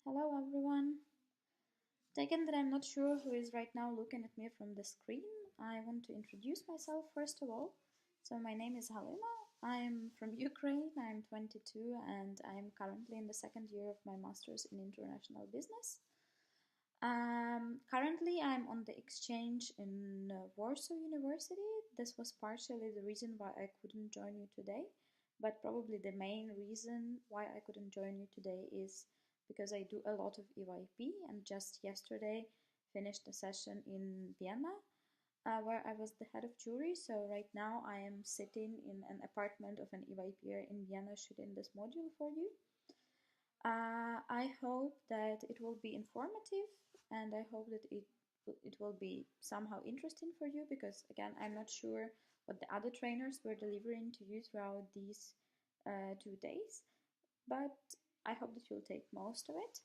Hello everyone. Taken that I'm not sure who is right now looking at me from the screen, I want to introduce myself first of all. So my name is Halima. I'm from Ukraine. I'm 22 and I'm currently in the second year of my master's in international business. Currently, I'm on the exchange in Warsaw University. This was partially the reason why I couldn't join you today, but probably the main reason why I couldn't join you today is because I do a lot of EYP and just yesterday finished a session in Vienna where I was the head of jury. So right now I am sitting in an apartment of an EYPer in Vienna shooting this module for you. I hope that it will be informative and I hope that it will be somehow interesting for you because again I'm not sure what the other trainers were delivering to you throughout these 2 days, but I hope that you'll take most of it.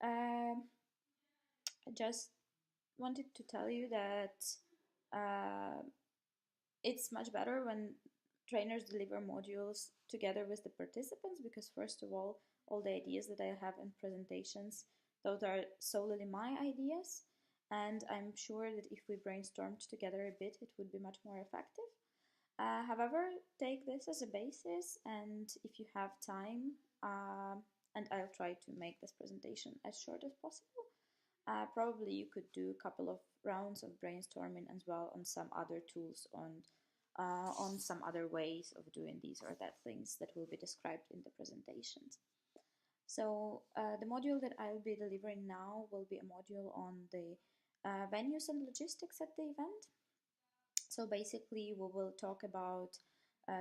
I just wanted to tell you that uh, it's much better when trainers deliver modules together with the participants because first of all the ideas that I have in presentations, those are solely my ideas, and I'm sure that if we brainstormed together a bit it would be much more effective. However, take this as a basis, and if you have time, and I'll try to make this presentation as short as possible, probably you could do a couple of rounds of brainstorming as well on some other tools, on some other ways of doing these or that things that will be described in the presentations. So the module that I'll be delivering now will be a module on the venues and logistics at the event. So basically we will talk about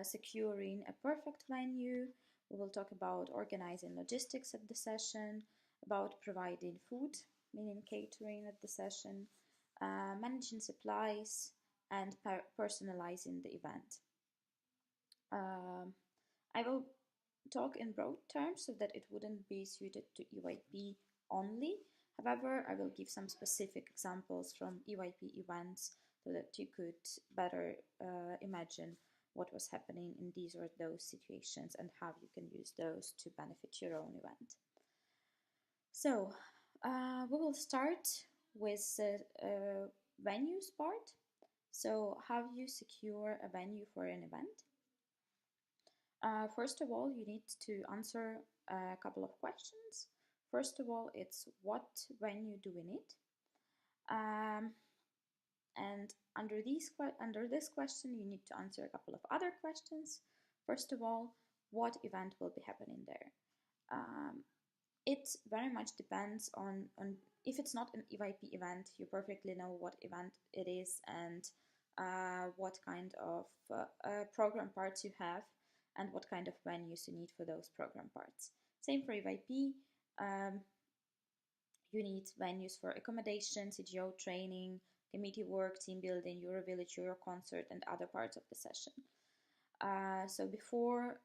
securing a perfect venue, we will talk about organizing logistics at the session, about providing food, meaning catering at the session, managing supplies, and personalizing the event. I will talk in broad terms so that it wouldn't be suited to EYP only. However, I will give some specific examples from EYP events so that you could better imagine what was happening in these or those situations and how you can use those to benefit your own event. So, we will start with the venues part. So, how you secure a venue for an event? First of all, you need to answer a couple of questions. First of all, it's what venue do we need? And under this question, you need to answer a couple of other questions. First of all, what event will be happening there? It very much depends on if it's not an EYP event, you perfectly know what event it is and what kind of program parts you have and what kind of venues you need for those program parts. Same for EYP. You need venues for accommodation, CGO training, committee work, team building, Eurovillage, Euro concert, and other parts of the session. So before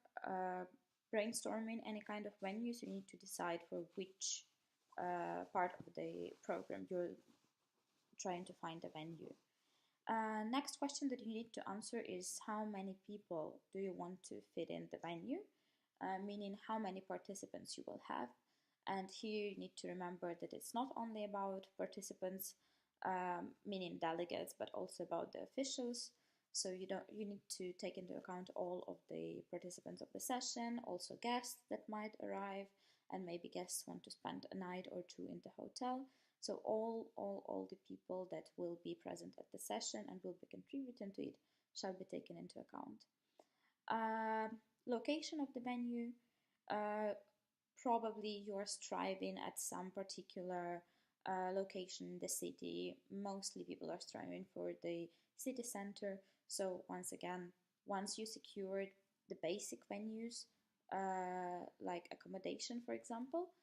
brainstorming any kind of venues, you need to decide for which part of the program you're trying to find a venue. Next question that you need to answer is how many people do you want to fit in the venue, meaning how many participants you will have. And here you need to remember that it's not only about participants, meaning delegates, but also about the officials. So you need to take into account all of the participants of the session, also guests that might arrive, and maybe guests want to spend a night or two in the hotel. So all the people that will be present at the session and will be contributing to it shall be taken into account. Location of the venue, probably you're striving at some particular location in the city. Mostly people are striving for the city center. So once again, once you secured the basic venues, like accommodation, for example,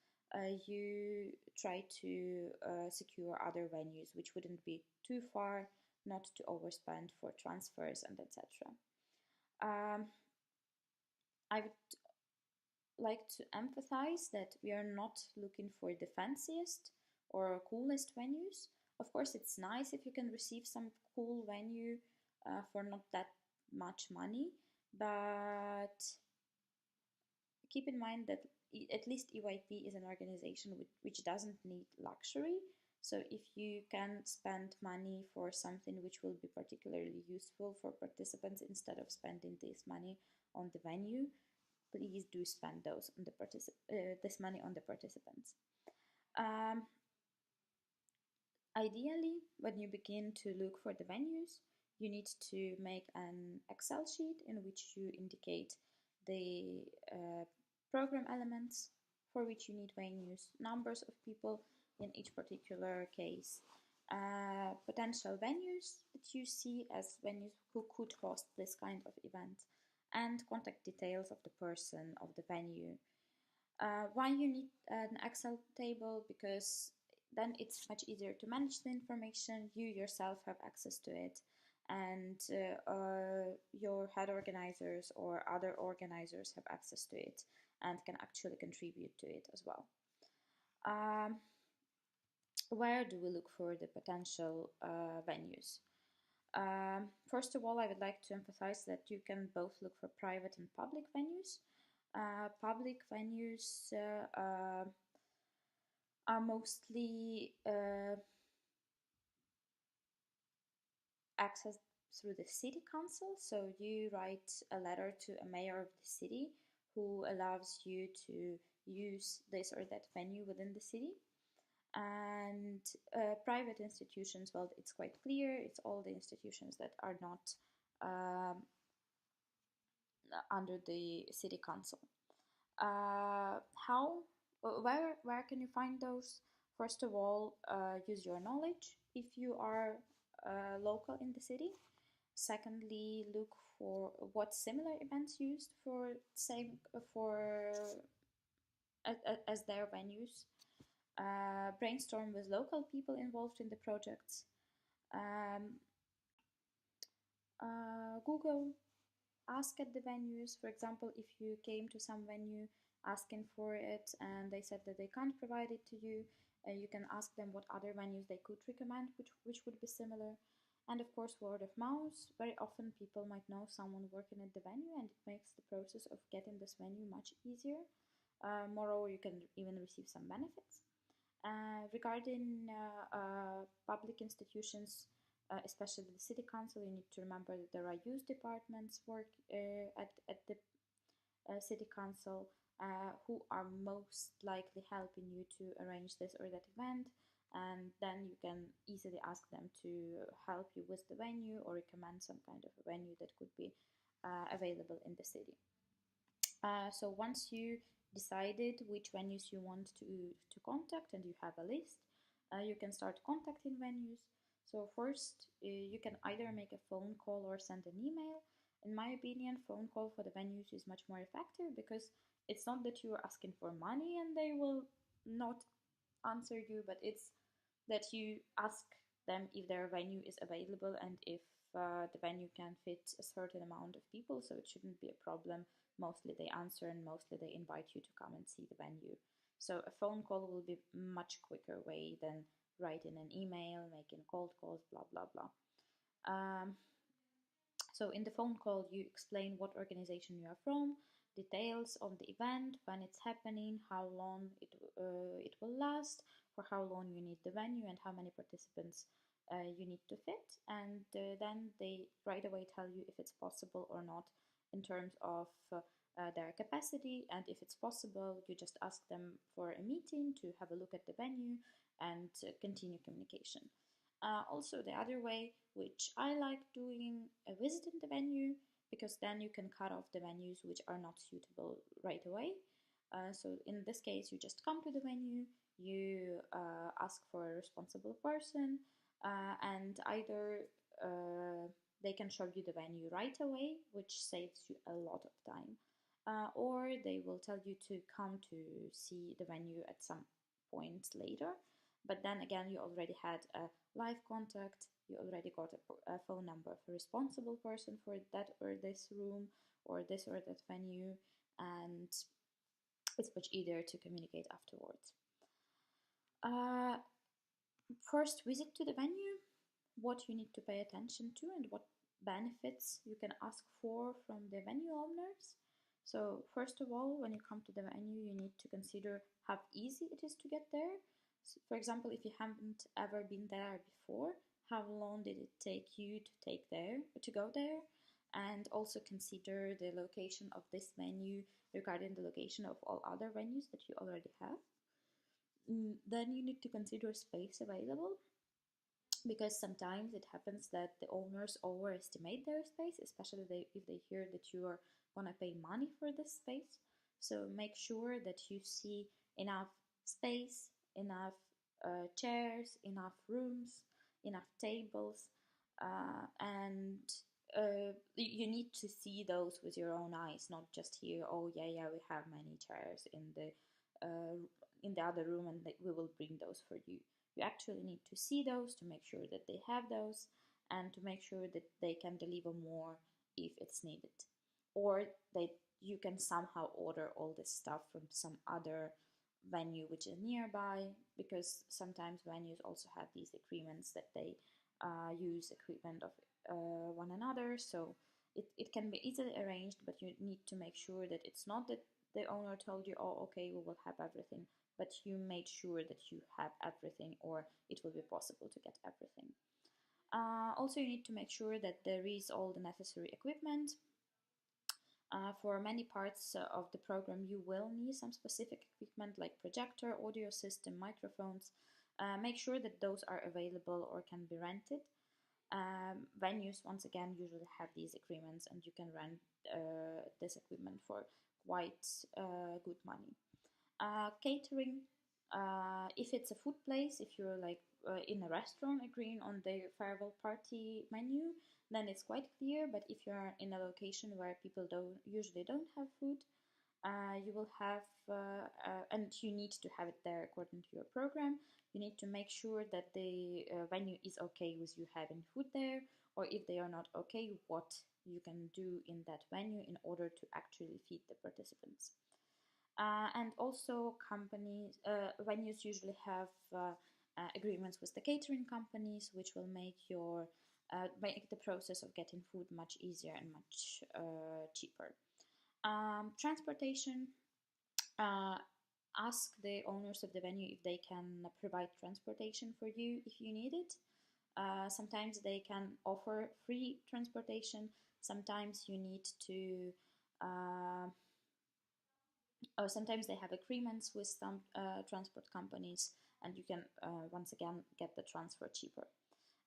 you try to secure other venues which wouldn't be too far, not to overspend for transfers and etc. I would like to emphasize that we are not looking for the fanciest or coolest venues. Of course, it's nice if you can receive some cool venue for not that much money, but keep in mind that at least EYP is an organization which doesn't need luxury. So if you can spend money for something which will be particularly useful for participants instead of spending this money on the venue, please do spend this money on the participants. Um, Ideally, when you begin to look for the venues, you need to make an Excel sheet in which you indicate the program elements for which you need venues, numbers of people in each particular case, potential venues that you see as venues who could host this kind of event, and contact details of the person of the venue. Why you need an Excel table? Because then it's much easier to manage the information. You yourself have access to it, and your head organizers or other organizers have access to it and can actually contribute to it as well. Where do we look for the potential venues? First of all, I would like to emphasize that you can both look for private and public venues. Public venues are mostly accessed through the city council. So you write a letter to a mayor of the city who allows you to use this or that venue within the city. And private institutions, well, it's quite clear. It's all the institutions that are not under the city council. Where can you find those? First of all, use your knowledge if you are local in the city. Secondly, look for what similar events used for same for as their venues. Brainstorm with local people involved in the projects. Google, ask at the venues. For example, if you came to some venue asking for it and they said that they can't provide it to you, you can ask them what other venues they could recommend, which would be similar. And of course, word of mouth. Very often people might know someone working at the venue, and it makes the process of getting this venue much easier. Moreover, you can even receive some benefits. Regarding public institutions, especially the city council, you need to remember that there are youth departments work at the city council who are most likely helping you to arrange this or that event, and then you can easily ask them to help you with the venue or recommend some kind of a venue that could be available in the city. So once you decided which venues you want to contact and you have a list, you can start contacting venues. So first, you can either make a phone call or send an email. In my opinion, phone call for the venues is much more effective because it's not that you are asking for money and they will not answer you, but it's that you ask them if their venue is available and if the venue can fit a certain amount of people, so it shouldn't be a problem. Mostly they answer and mostly they invite you to come and see the venue. So a phone call will be much quicker way than writing an email, making cold calls, blah blah blah. So in the phone call, you explain what organization you are from, details on the event, when it's happening, how long it will last, for how long you need the venue, and how many participants you need to fit. And then they right away tell you if it's possible or not in terms of their capacity. And if it's possible, you just ask them for a meeting to have a look at the venue and continue communication. Also, the other way, which I like doing, visiting the venue, because then you can cut off the venues which are not suitable right away. So in this case, you just come to the venue, you ask for a responsible person, and either they can show you the venue right away, which saves you a lot of time, or they will tell you to come to see the venue at some point later. But then again, you already had a live contact, you already got a phone number of a responsible person for that or this room or this or that venue, and it's much easier to communicate afterwards. First, visit to the venue, what you need to pay attention to, and what benefits you can ask for from the venue owners. So first of all, when you come to the venue, you need to consider how easy it is to get there. So for example, if you haven't ever been there before, how long did it take you to go there? And also consider the location of this venue regarding the location of all other venues that you already have. Then you need to consider space available, because sometimes it happens that the owners overestimate their space, especially if they hear that you are going to pay money for this space. So make sure that you see enough space, enough chairs, enough rooms, enough tables, and you need to see those with your own eyes, not just hear, oh yeah, yeah, we have many chairs uh, in the other room, and we will bring those for you. You actually need to see those to make sure that they have those, and to make sure that they can deliver more if it's needed, or that you can somehow order all this stuff from some other venue which is nearby, because sometimes venues also have these agreements that they use equipment of one another. So it can be easily arranged, but you need to make sure that it's not that the owner told you, oh, okay, we will have everything, but you made sure that you have everything, or it will be possible to get everything. Also, you need to make sure that there is all the necessary equipment. For many parts of the program, you will need some specific equipment like projector, audio system, microphones. Make sure that those are available or can be rented. Venues, once again, usually have these agreements, and you can rent this equipment for quite good money. Catering, if it's a food place, if you're like in a restaurant agreeing on the farewell party menu, then it's quite clear. But if you're in a location where people usually don't have food, you will have, and you need to have it there according to your program. You need to make sure that the venue is okay with you having food there, or if they are not okay, what you can do in that venue in order to actually feed the participants. And also venues usually have agreements with the catering companies, which will make the process of getting food much easier and much cheaper. Transportation, uh, ask the owners of the venue if they can provide transportation for you if you need it. Sometimes they can offer free transportation. Sometimes you need to or sometimes they have agreements with some transport companies, and you can once again get the transfer cheaper.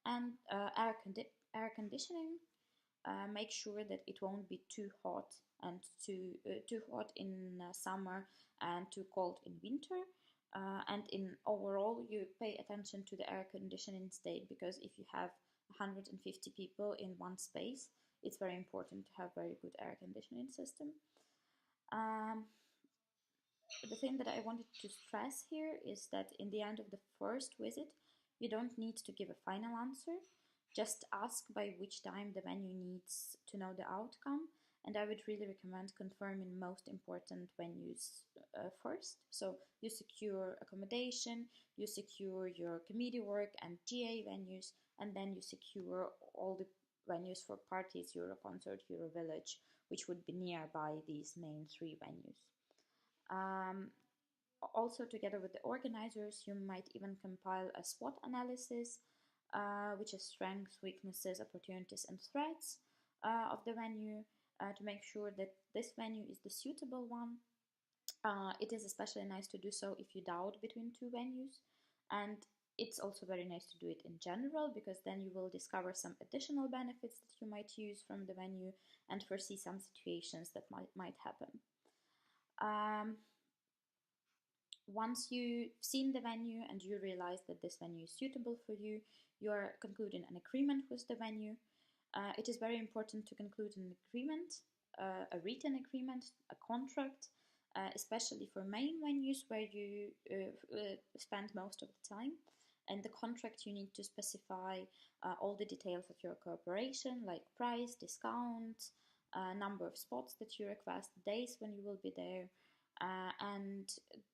And air conditioning, make sure that it won't be too hot and too hot in summer and too cold in winter. And in overall, you pay attention to the air conditioning state, because if you have 150 people in one space, it's very important to have very good air conditioning system. Um, the thing that I wanted to stress here is that in the end of the first visit, you don't need to give a final answer. Just ask by which time the venue needs to know the outcome. And I would really recommend confirming most important venues first. So you secure accommodation, you secure your committee work and GA venues, and then you secure all the venues for parties, Euroconcert, Eurovillage, which would be nearby these main three venues. Um, Also, together with the organizers, you might even compile a SWOT analysis, which is strengths, weaknesses, opportunities, and threats of the venue, to make sure that this venue is the suitable one. It is especially nice to do so if you doubt between two venues, and it's also very nice to do it in general, because then you will discover some additional benefits that you might use from the venue and foresee some situations that might happen. Once you've seen the venue and you realize that this venue is suitable for you, you are concluding an agreement with the venue. It is very important to conclude an agreement, a written agreement, a contract, especially for main venues where you spend most of the time. And the contract, you need to specify all the details of your cooperation, like price, discount, number of spots that you request, days when you will be there, and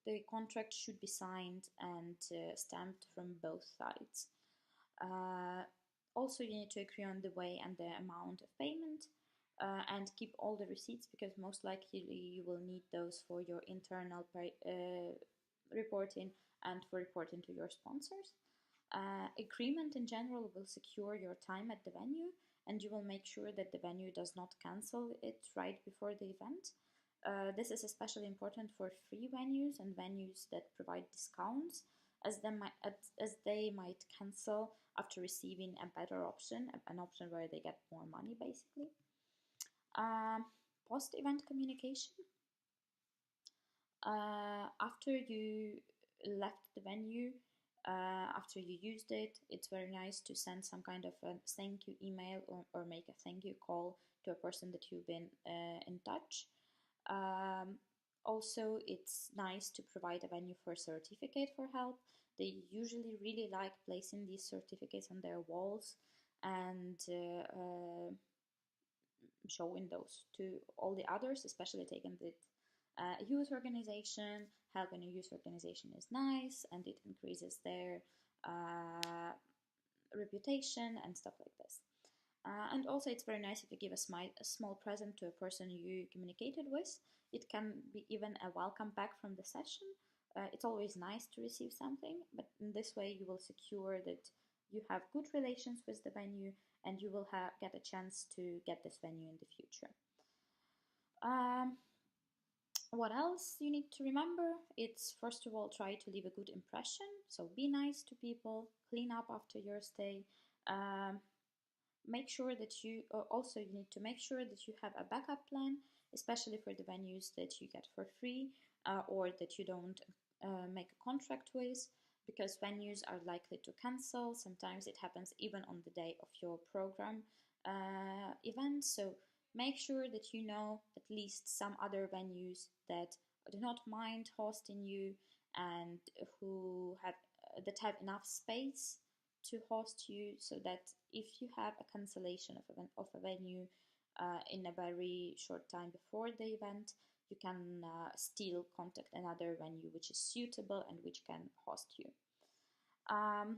the contract should be signed and stamped from both sides. Also, you need to agree on the way and the amount of payment. and keep all the receipts, because most likely you will need those for your internal reporting and for reporting to your sponsors. Agreement in general will secure your time at the venue, and you will make sure that the venue does not cancel it right before the event. This is especially important for free venues and venues that provide discounts, as they might cancel after receiving a better option, an option where they get more money basically. Um, Post-event communication. After you left the venue, after you used it, it's very nice to send some kind of a thank you email, or make a thank you call to a person that you've been in touch. Um, Also, it's nice to provide a venue for a certificate for help. They usually really like placing these certificates on their walls and showing those to all the others, especially taken with a youth organization. Helping a youth organization is nice, and it increases their reputation and stuff like this. And also, it's very nice if you give a small present to a person you communicated with. It can be even a welcome back from the session. It's always nice to receive something, but in this way, you will secure that you have good relations with the venue, and you will get a chance to get this venue in the future. Um, what else you need to remember? It's first of all, try to leave a good impression. So be nice to people, clean up after your stay. Um, Make sure that you need to make sure that you have a backup plan, especially for the venues that you get for free, or that you don't make a contract with, because venues are likely to cancel. Sometimes it happens even on the day of your program event. So make sure that you know at least some other venues that do not mind hosting you, and who have enough space to host you, so that if you have a cancellation of a venue in a very short time before the event, you can still contact another venue which is suitable and which can host you. Um,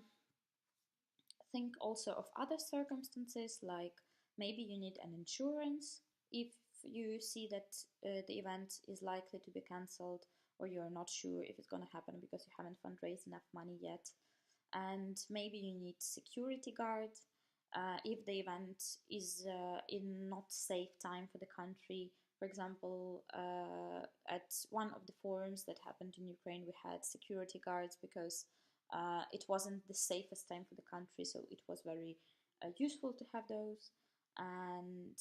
think also of other circumstances, like maybe you need an insurance if you see that the event is likely to be cancelled, or you're not sure if it's going to happen because you haven't fundraised enough money yet. And maybe you need security guards if the event is in not safe time for the country. For example, at one of the forums that happened in Ukraine, we had security guards because it wasn't the safest time for the country, so it was very useful to have those. And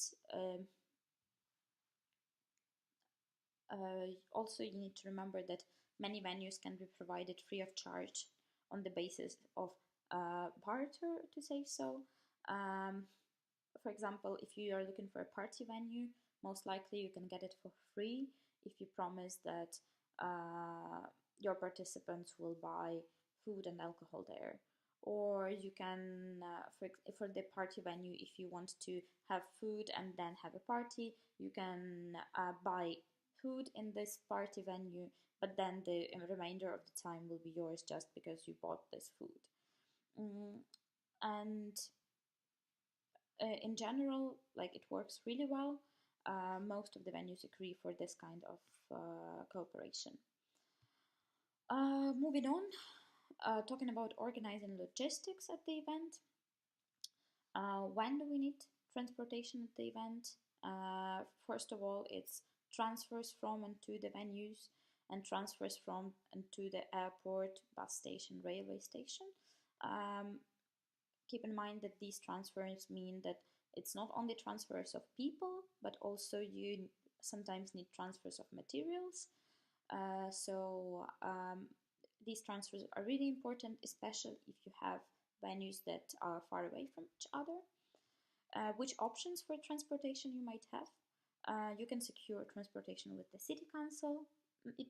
also, you need to remember that many venues can be provided free of charge on the basis of barter, to say so. Um, for example, if you are looking for a party venue, most likely you can get it for free if you promise that your participants will buy food and alcohol there. Or you can, for the party venue, if you want to have food and then have a party, you can buy food in this party venue, but then the remainder of the time will be yours just because you bought this food. And in general, like, it works really well. Most of the venues agree for this kind of cooperation. Moving on, talking about organizing logistics at the event. When do we need transportation at the event? First of all, it's transfers from and to the venues, and transfers from and to the airport, bus station, railway station. Keep in mind that these transfers mean that it's not only transfers of people, but also you sometimes need transfers of materials. These transfers are really important, especially if you have venues that are far away from each other. Which options for transportation you might have? You can secure transportation with the city council. It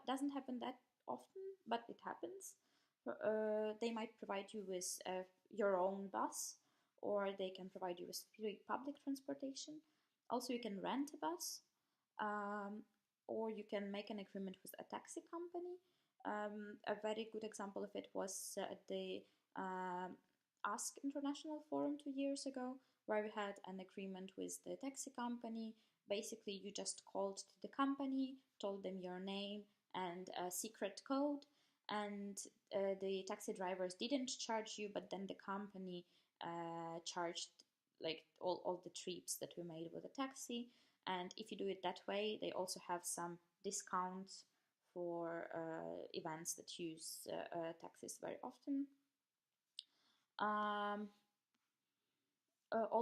doesn't happen that often, but it happens. They might provide you with your own bus, or they can provide you with free public transportation. Also, you can rent a bus, or you can make an agreement with a taxi company. A very good example of it was at the Ask International Forum 2 years ago, where we had an agreement with the taxi company. Basically, you just called to the company, told them your name and a secret code, and the taxi drivers didn't charge you, but then the company charged like all the trips that we made with the taxi. And if you do it that way, they also have some discounts for events that use taxis very often. Um,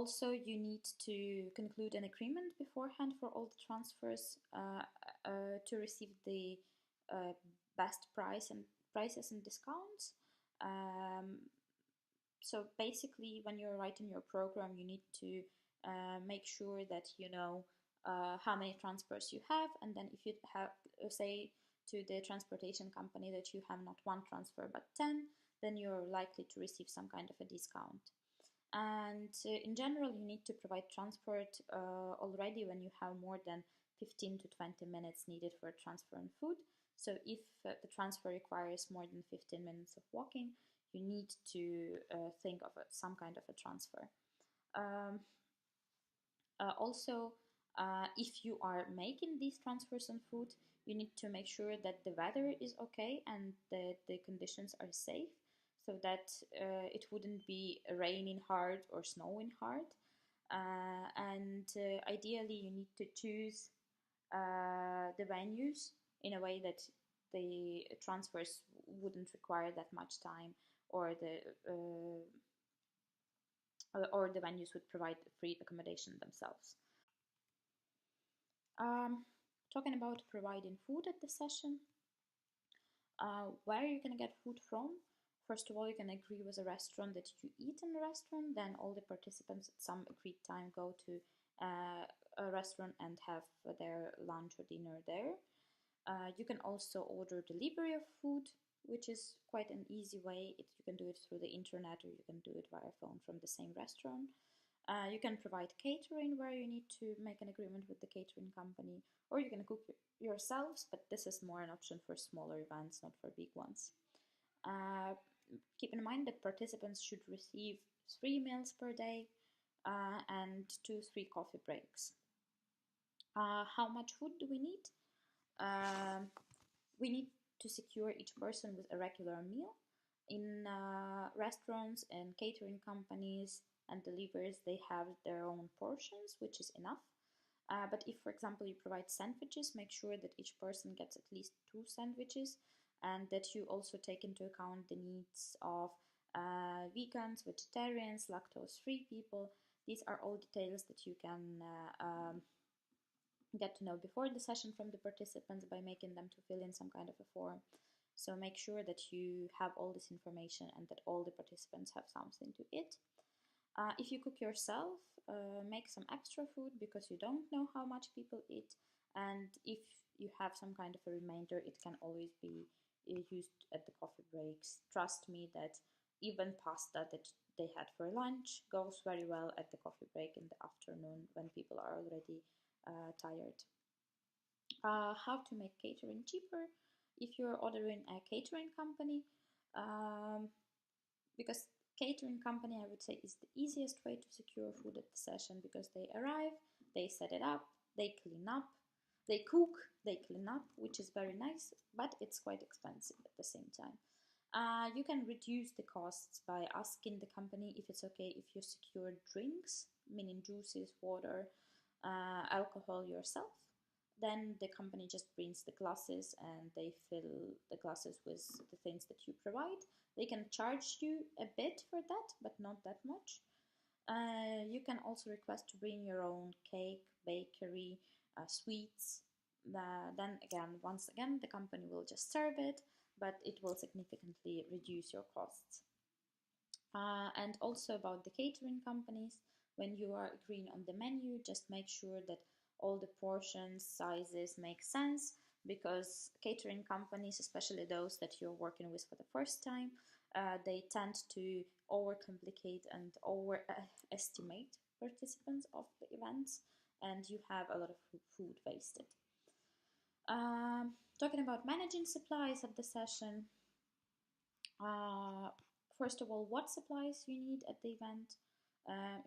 Also, you need to conclude an agreement beforehand for all the transfers to receive the uh, best prices and discounts. Um, so basically, when you're writing your program, you need to make sure that you know how many transfers you have, and then if you have say to the transportation company that you have not one transfer but 10, then you're likely to receive some kind of a discount. And in general, you need to provide transport already when you have more than 15 to 20 minutes needed for transfer and food. So if the transfer requires more than 15 minutes of walking, you need to think of some kind of a transfer. Um, Also, if you are making these transfers on food, you need to make sure that the weather is okay and that the conditions are safe, so that it wouldn't be raining hard or snowing hard. And ideally, you need to choose the venues in a way that the transfers wouldn't require that much time, or the venues would provide free accommodation themselves. Um, Talking about providing food at the session, where you're gonna get food from. First of all, you can agree with a restaurant that you eat in the restaurant. Then all the participants at some agreed time go to a restaurant and have their lunch or dinner there. You can also order delivery of food, which is quite an easy way. You can do it through the internet, or you can do it via phone from the same restaurant. You can provide catering, where you need to make an agreement with the catering company, or you can cook yourselves, but this is more an option for smaller events, not for big ones. Uh, Keep in mind that participants should receive 3 meals per day and 2-3 coffee breaks. How much food do we need? Um, we need to secure each person with a regular meal. In restaurants and catering companies and deliveries, they have their own portions, which is enough. But if, for example, you provide sandwiches, make sure that each person gets at least 2 sandwiches, and that you also take into account the needs of vegans, vegetarians, lactose-free people. These are all details that you can get to know before the session from the participants by making them to fill in some kind of a form. So make sure that you have all this information and that all the participants have something to eat. If you cook yourself, make some extra food because you don't know how much people eat. And if you have some kind of a remainder, it can always be used at the coffee breaks. Trust me that even pasta that they had for lunch goes very well at the coffee break in the afternoon when people are already tired. How to make catering cheaper? If you're ordering a catering company, um, because catering company, I would say, is the easiest way to secure food at the session, because they arrive, they set it up, they clean up, they cook, they clean up, which is very nice, but it's quite expensive at the same time. You can reduce the costs by asking the company if it's okay if you secure drinks, meaning juices, water, alcohol yourself. Then the company just brings the glasses and they fill the glasses with the things that you provide. They can charge you a bit for that, but not that much. You can also request to bring your own cake, bakery, sweets. Then again, once again, the company will just serve it, but it will significantly reduce your costs. And also about the catering companies, when you are agreeing on the menu, just make sure that all the portions, sizes make sense, because catering companies, especially those that you're working with for the first time, they tend to overcomplicate and overestimate participants of the events, and you have a lot of food wasted. Talking about managing supplies at the session, uh, first of all, what supplies you need at the event.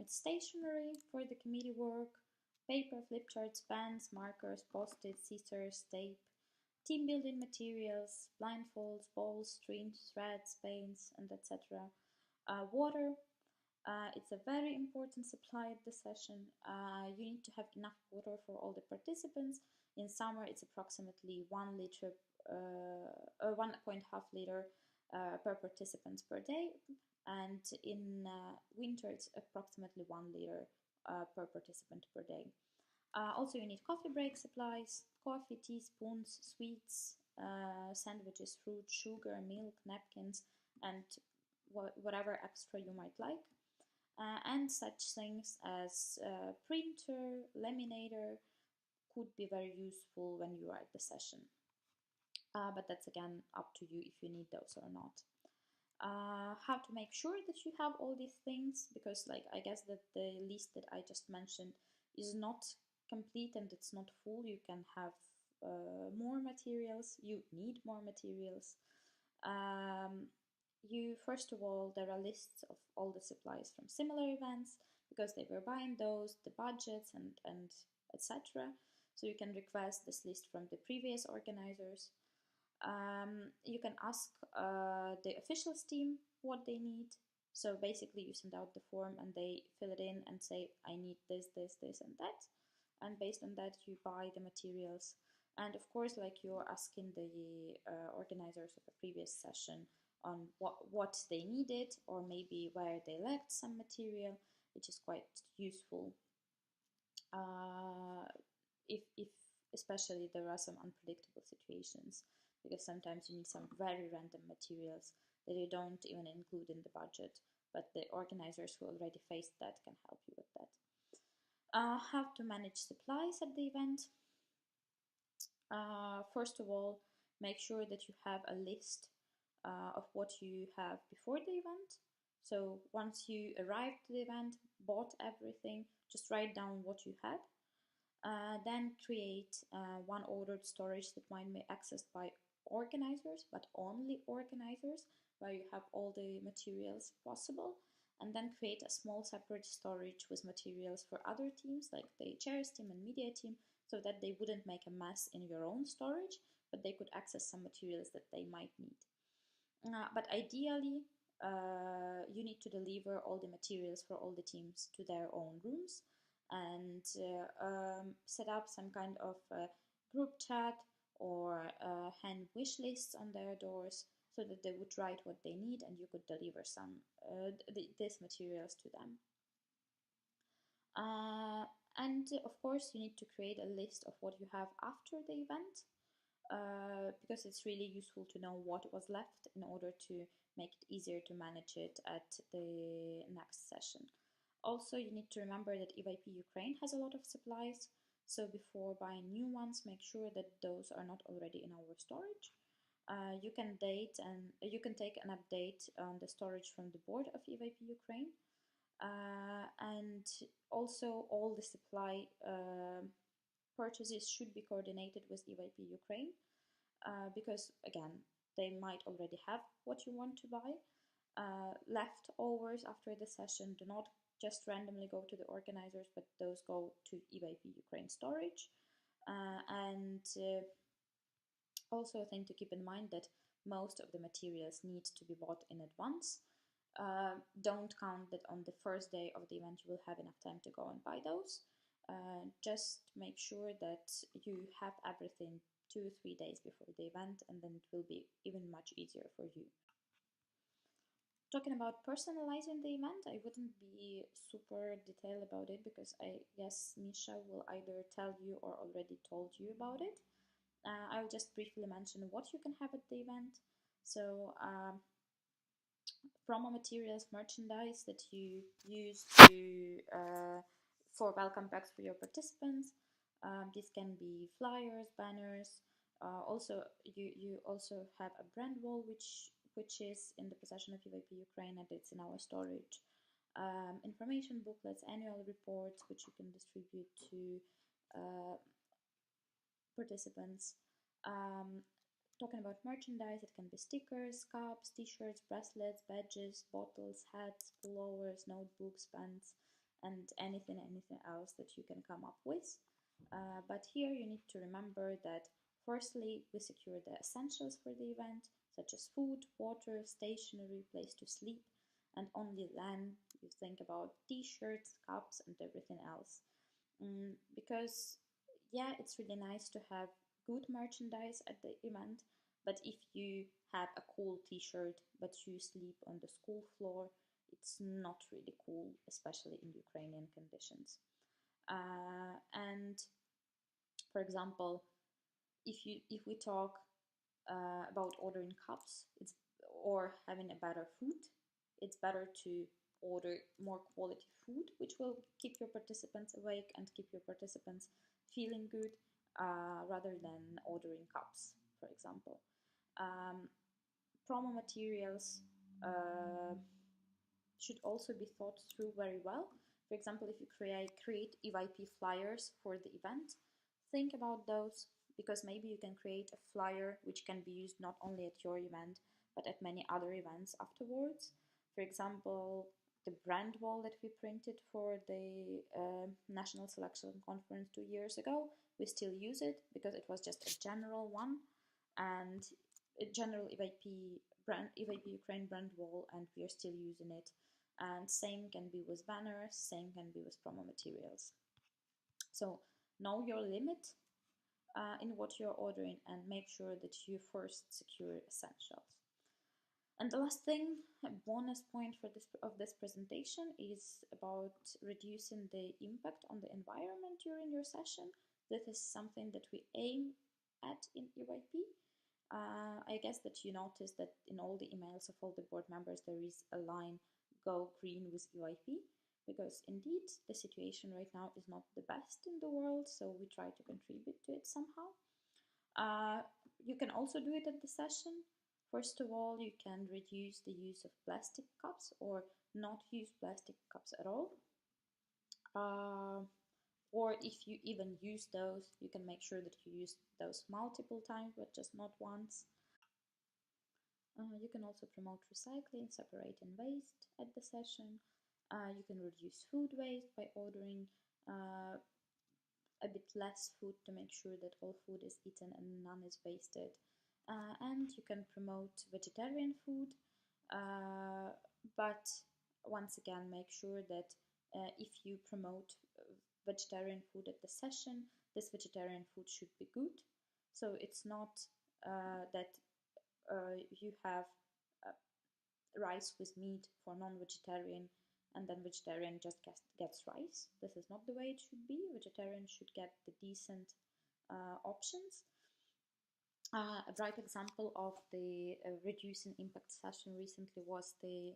It's stationery for the committee work, paper, flip charts, pens, markers, post-its, scissors, tape, team building materials, blindfolds, balls, strings, threads, paints, and etc. Water. It's a very important supply at the session. You need to have enough water for all the participants. In summer, it's approximately 1 liter, 1.5 liter per participant per day, and in winter, it's approximately 1 liter per participant per day. Also, you need coffee break supplies, coffee, teaspoons, sweets, sandwiches, fruit, sugar, milk, napkins, and whatever extra you might like. And such things as printer, laminator could be very useful when you are at the session. But that's again up to you if you need those or not. How to make sure that you have all these things, because like I guess that the list that I just mentioned is not complete and it's not full. You can have more materials, you need more materials. You first of all, there are lists of all the supplies from similar events because they were buying those, the budgets and etc. So you can request this list from the previous organizers. You can ask the officials team what they need. So basically you send out the form and they fill it in and say, I need this, this, this and that. And based on that you buy the materials. And of course, like you're asking the organizers of a previous session on what they needed or maybe where they lacked some material, which is quite useful. If especially there are some unpredictable situations, because sometimes you need some very random materials that you don't even include in the budget, but the organizers who already faced that can help you with that. How to manage supplies at the event. First of all, make sure that you have a list of what you have before the event. So once you arrived to the event, bought everything, just write down what you had. Then create one ordered storage that might be accessed by organizers, but only organizers, where you have all the materials possible. And then create a small separate storage with materials for other teams, like the chairs team and media team, so that they wouldn't make a mess in your own storage, but they could access some materials that they might need. But ideally, you need to deliver all the materials for all the teams to their own rooms, and set up some kind of group chat or hand wish lists on their doors, so that they would write what they need and you could deliver some these materials to them. And of course, you need to create a list of what you have after the event, because it's really useful to know what was left in order to make it easier to manage it at the next session. Also, you need to remember that EYP Ukraine has a lot of supplies, so before buying new ones, make sure that those are not already in our storage. You can date and you can take an update on the storage from the board of EYP Ukraine, and also all the supply purchases should be coordinated with EYP Ukraine, because again, they might already have what you want to buy. Leftovers after the session do not just randomly go to the organizers, but those go to EYP Ukraine storage. And also a thing to keep in mind that most of the materials need to be bought in advance. Don't count that on the first day of the event you will have enough time to go and buy those. Just make sure that you have everything 2 or 3 days before the event, and then it will be even much easier for you. Talking about personalizing the event, I wouldn't be super detailed about it because I guess Misha will either tell you or already told you about it. I'll just briefly mention what you can have at the event. So promo materials, merchandise that you use to for welcome packs for your participants. This can be flyers, banners. Also, you also have a brand wall which is in the possession of EYP Ukraine and it's in our storage. Information booklets, annual reports which you can distribute to participants. talking about merchandise, it can be stickers, cups, t-shirts, bracelets, badges, bottles, hats, pullovers, notebooks, pens, and anything else that you can come up with. But here you need to remember that firstly, we secure the essentials for the event, such as food, water, stationery, place to sleep, and only then you think about t-shirts, cups, and everything else. Because yeah, it's really nice to have good merchandise at the event, but if you have a cool t-shirt but you sleep on the school floor, it's not really cool, especially in Ukrainian conditions. And for example, if we talk about ordering cups, it's or having a better food, it's better to order more quality food, which will keep your participants awake and keep your participants feeling good, rather than ordering cups, for example. Um, Promo materials should also be thought through very well. For example, if you create EYP flyers for the event, think about those, because maybe you can create a flyer which can be used not only at your event but at many other events afterwards. For example, the brand wall that we printed for the National Selection Conference 2 years ago, we still use it because it was just a general one, and a general EYP Ukraine brand wall, and we are still using it. And same can be with banners, same can be with promo materials. So know your limit in what you're ordering and make sure that you first secure essentials. And the last thing, a bonus point for this presentation, is about reducing the impact on the environment during your session. This is something that we aim at in EYP. I guess that you noticed that in all the emails of all the board members there is a line, go green with EYP, because indeed the situation right now is not the best in the world, so we try to contribute to it somehow. You can also do it at the session. First of all, you can reduce the use of plastic cups or not use plastic cups at all. Or if you even use those, you can make sure that you use those multiple times, but just not once. You can also promote recycling, separating waste at the session. You can reduce food waste by ordering a bit less food to make sure that all food is eaten and none is wasted. And you can promote vegetarian food, but once again, make sure that if you promote vegetarian food at the session, this vegetarian food should be good. So it's not that you have rice with meat for non-vegetarian and then vegetarian just gets rice. This is not the way it should be. Vegetarian should get the decent options. A bright example of the reducing impact session recently was the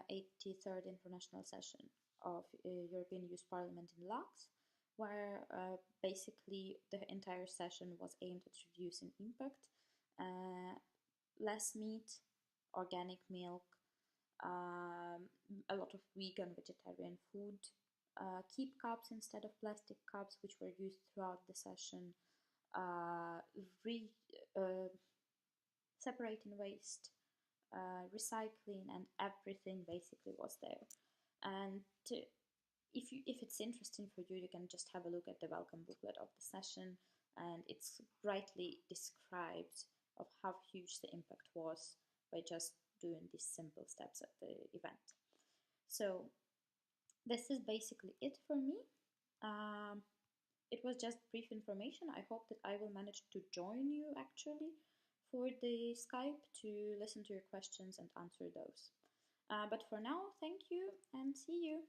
83rd International Session of European Youth Parliament in Lux, where basically the entire session was aimed at reducing impact. Less meat, organic milk, a lot of vegan, vegetarian food, keep cups instead of plastic cups, which were used throughout the session, separating waste, recycling, and everything basically was there. And if it's interesting for you, you can just have a look at the welcome booklet of the session, and it's brightly described of how huge the impact was by just doing these simple steps at the event. So this is basically it for me. It was just brief information. I hope that I will manage to join you actually for the Skype to listen to your questions and answer those. But for now, thank you and see you.